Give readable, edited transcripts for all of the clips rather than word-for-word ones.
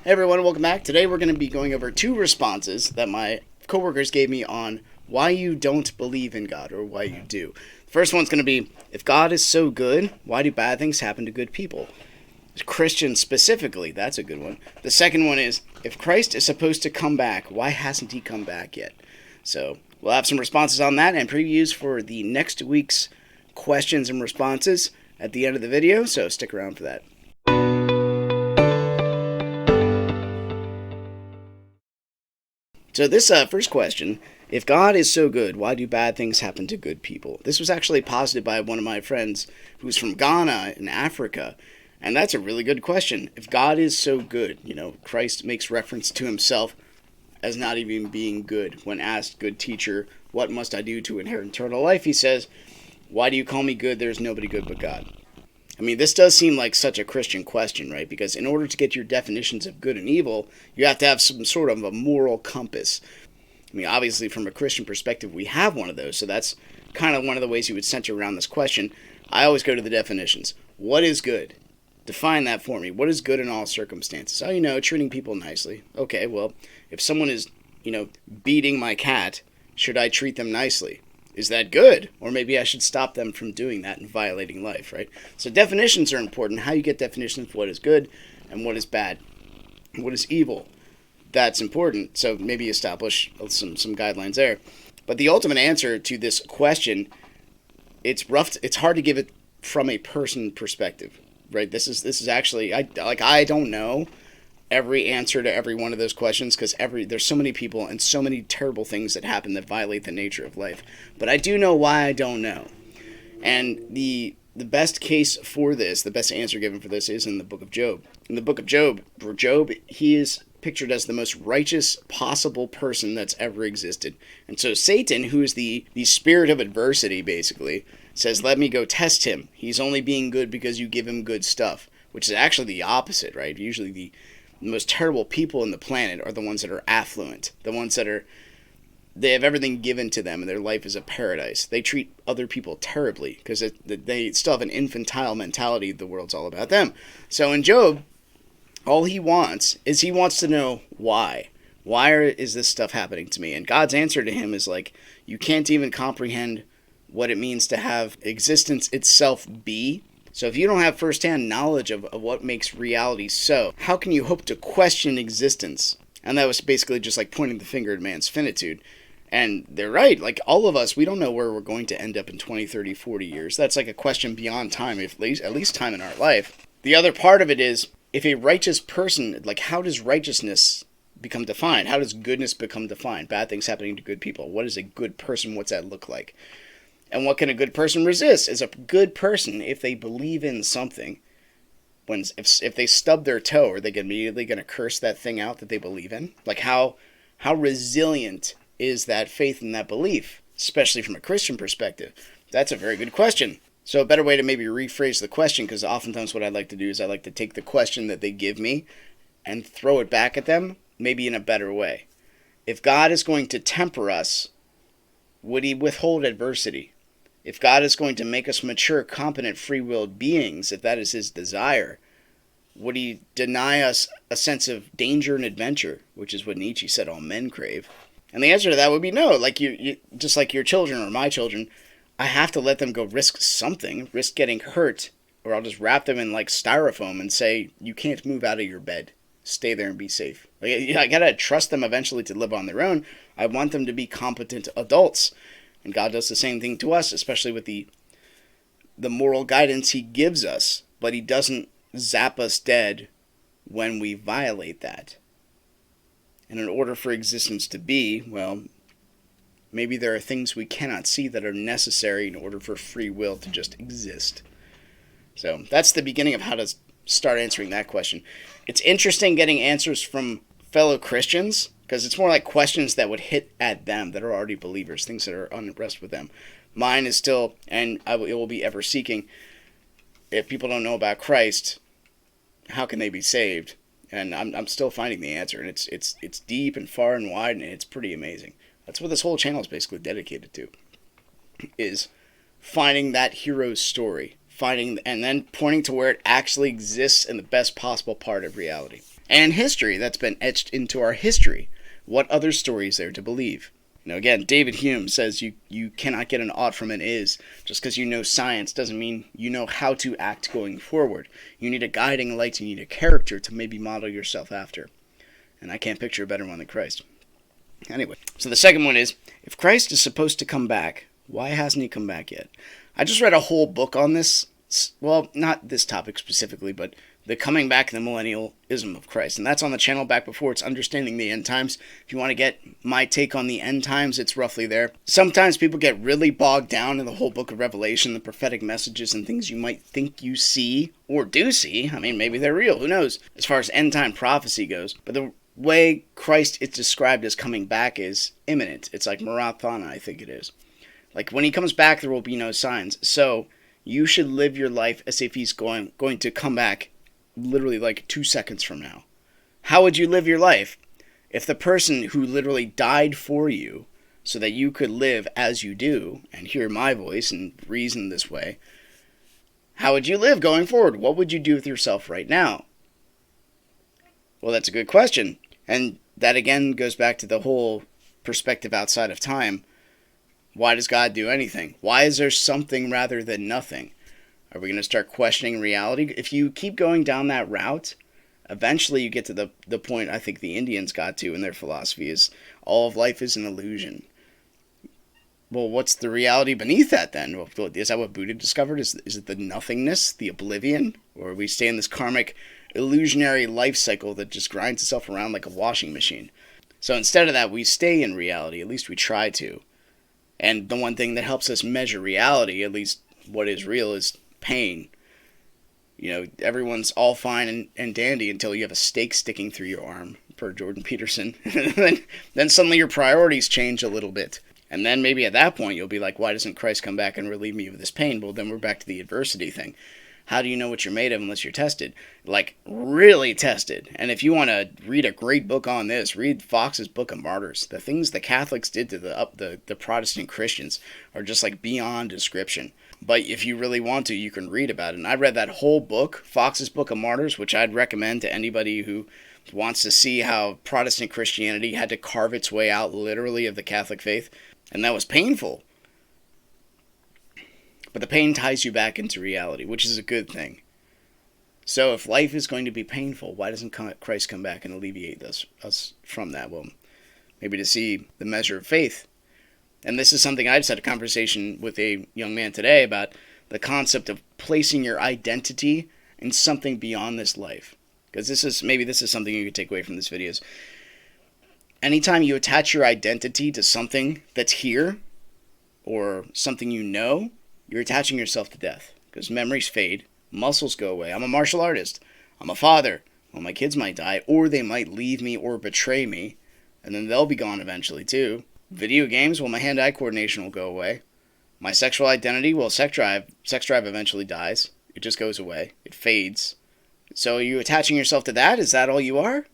Hey everyone, welcome back. Today we're going to be going over two responses that my coworkers gave me on why you don't believe in God or why you do. The first one's going to be, if God is so good, why do bad things happen to good people? Christians specifically, that's a good one. The second one is, if Christ is supposed to come back, why hasn't he come back yet? So we'll have some responses on that and previews for the next week's questions and responses at the end of the video, so stick around for that. So this first question, if God is so good, why do bad things happen to good people? This was actually posited by one of my friends who's from Ghana in Africa. And that's a really good question. If God is so good, Christ makes reference to himself as not even being good. When asked, good teacher, what must I do to inherit eternal life? He says, why do you call me good? There's nobody good but God. I mean, this does seem like such a Christian question, right? Because in order to get your definitions of good and evil, you have to have some sort of a moral compass. I mean, obviously, from a Christian perspective, we have one of those. So that's kind of one of the ways you would center around this question. I always go to the definitions. What is good? Define that for me. What is good in all circumstances? Oh, treating people nicely. Okay, well, if someone is, beating my cat, should I treat them nicely? Is that good? Or maybe I should stop them from doing that and violating life, right? So definitions are important. How you get definitions of what is good and what is bad, what is evil. That's important. So maybe establish some guidelines there. But the ultimate answer to this question, it's rough. It's hard to give it from a person perspective, right? This is actually I don't know every answer to every one of those questions because there's so many people and so many terrible things that happen that violate the nature of life. But I do know why I don't know. And the best case for this, the best answer given for this is in the book of Job. In the book of Job, for Job, he is pictured as the most righteous possible person that's ever existed. And so Satan, who is the spirit of adversity, basically, says, let me go test him. He's only being good because you give him good stuff, which is actually the opposite, right? Usually the most terrible people in the planet are the ones that are affluent, the ones that they have everything given to them and their life is a paradise. They treat other people terribly because they still have an infantile mentality. The world's all about them. So in Job, all he wants to know why. Why is this stuff happening to me? And God's answer to him is like, you can't even comprehend what it means to have existence itself be. So if you don't have firsthand knowledge of what makes reality so, how can you hope to question existence? And that was basically just like pointing the finger at man's finitude. And they're right. Like all of us, we don't know where we're going to end up in 20, 30, 40 years. That's like a question beyond time, at least time in our life. The other part of it is, if a righteous person, like how does righteousness become defined? How does goodness become defined? Bad things happening to good people. What is a good person? What's that look like? And what can a good person resist? Is a good person, if they believe in something, if they stub their toe, are they immediately going to curse that thing out that they believe in? Like how resilient is that faith and that belief, especially from a Christian perspective? That's a very good question. So a better way to maybe rephrase the question, because oftentimes what I like to do is I like to take the question that they give me and throw it back at them, maybe in a better way. If God is going to temper us, would he withhold adversity? If God is going to make us mature, competent, free-willed beings, if that is his desire, would he deny us a sense of danger and adventure, which is what Nietzsche said all men crave? And the answer to that would be no. Like you just like your children or my children, I have to let them go risk something, risk getting hurt, or I'll just wrap them in like styrofoam and say, you can't move out of your bed. Stay there and be safe. Like, I gotta trust them eventually to live on their own. I want them to be competent adults. And God does the same thing to us, especially with the moral guidance he gives us. But he doesn't zap us dead when we violate that. And in order for existence to be, well, maybe there are things we cannot see that are necessary in order for free will to just exist. So that's the beginning of how to start answering that question. It's interesting getting answers from fellow Christians, because it's more like questions that would hit at them that are already believers, things that are unimpressed with them. Mine is still, and it will be ever seeking, if people don't know about Christ, how can they be saved? And I'm still finding the answer, and it's deep and far and wide, and it's pretty amazing. That's what this whole channel is basically dedicated to, is finding that hero's story, finding and then pointing to where it actually exists in the best possible part of reality. and history that's been etched into our history. What other story is there to believe? Again, David Hume says you cannot get an ought from an is. Just because you know science doesn't mean you know how to act going forward. You need a guiding light, you need a character to maybe model yourself after. And I can't picture a better one than Christ. Anyway, so the second one is, if Christ is supposed to come back, why hasn't he come back yet? I just read a whole book on this. Well, not this topic specifically, but the coming back, the millennialism of Christ. And that's on the channel back before. It's Understanding the End Times. If you want to get my take on the end times, it's roughly there. Sometimes people get really bogged down in the whole book of Revelation, the prophetic messages and things you might think you see or do see. I mean, maybe they're real. Who knows? As far as end time prophecy goes. But the way Christ is described as coming back is imminent. It's like Marathana, I think it is. Like when he comes back, there will be no signs. So you should live your life as if he's going to come back literally like 2 seconds from now. How would you live your life if the person who literally died for you so that you could live as you do and hear my voice and reason this way, how would you live going forward? What would you do with yourself right now? Well, that's a good question. And that again goes back to the whole perspective outside of time. Why does God do anything? Why is there something rather than nothing? Are we going to start questioning reality? If you keep going down that route, eventually you get to the point I think the Indians got to in their philosophy is all of life is an illusion. Well, what's the reality beneath that then? Is that what Buddha discovered? Is it the nothingness, the oblivion? Or we stay in this karmic illusionary life cycle that just grinds itself around like a washing machine? So instead of that, we stay in reality. At least we try to. And the one thing that helps us measure reality, at least what is real, is pain. Everyone's all fine and dandy until you have a stake sticking through your arm, per Jordan Peterson. then suddenly your priorities change a little bit. And then maybe at that point you'll be like, why doesn't Christ come back and relieve me of this pain? Well, then we're back to the adversity thing. How do you know what you're made of unless you're tested? Like, really tested. And if you want to read a great book on this, read Fox's Book of Martyrs. The things the Catholics did to the Protestant Christians are just like beyond description. But if you really want to, you can read about it. And I read that whole book, Fox's Book of Martyrs, which I'd recommend to anybody who wants to see how Protestant Christianity had to carve its way out literally of the Catholic faith. And that was painful. But the pain ties you back into reality, which is a good thing. So if life is going to be painful, why doesn't Christ come back and alleviate us from that? Well, maybe to see the measure of faith. And this is something I just had a conversation with a young man today about the concept of placing your identity in something beyond this life. Because this is something you could take away from this video. Anytime you attach your identity to something that's here, or something you know, you're attaching yourself to death. Because memories fade, muscles go away. I'm a martial artist. I'm a father. Well, my kids might die, or they might leave me or betray me, and then they'll be gone eventually too. Video games, well, my hand-eye coordination will go away. My sexual identity, well, sex drive eventually dies. It just goes away. It fades. So are you attaching yourself to that? Is that all you are?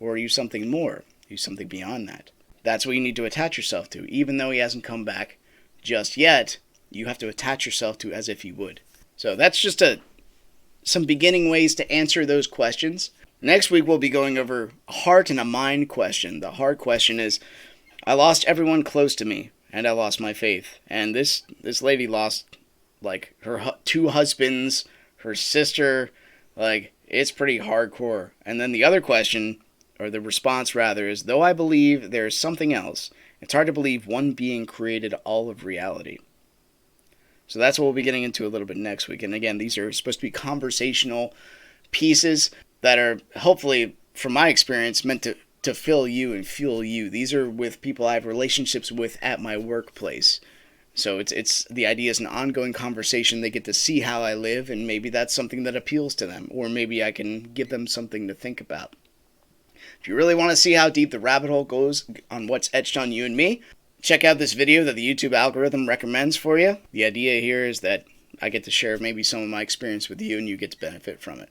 Or are you something more? Are you something beyond that? That's what you need to attach yourself to. Even though he hasn't come back just yet, you have to attach yourself to as if he would. So that's just some beginning ways to answer those questions. Next week we'll be going over a heart and a mind question. The heart question is, I lost everyone close to me, and I lost my faith. And this lady lost, like, her 2 husbands, her sister. Like, it's pretty hardcore. And then the other question, or the response rather, is, though I believe there is something else, it's hard to believe one being created all of reality. So that's what we'll be getting into a little bit next week. And again, these are supposed to be conversational pieces that are, hopefully, from my experience, meant to fill you and fuel you. These are with people I have relationships with at my workplace. So it's the idea is an ongoing conversation. They get to see how I live, and maybe that's something that appeals to them. Or maybe I can give them something to think about. If you really want to see how deep the rabbit hole goes on what's etched on you and me, check out this video that the YouTube algorithm recommends for you. The idea here is that I get to share maybe some of my experience with you, and you get to benefit from it.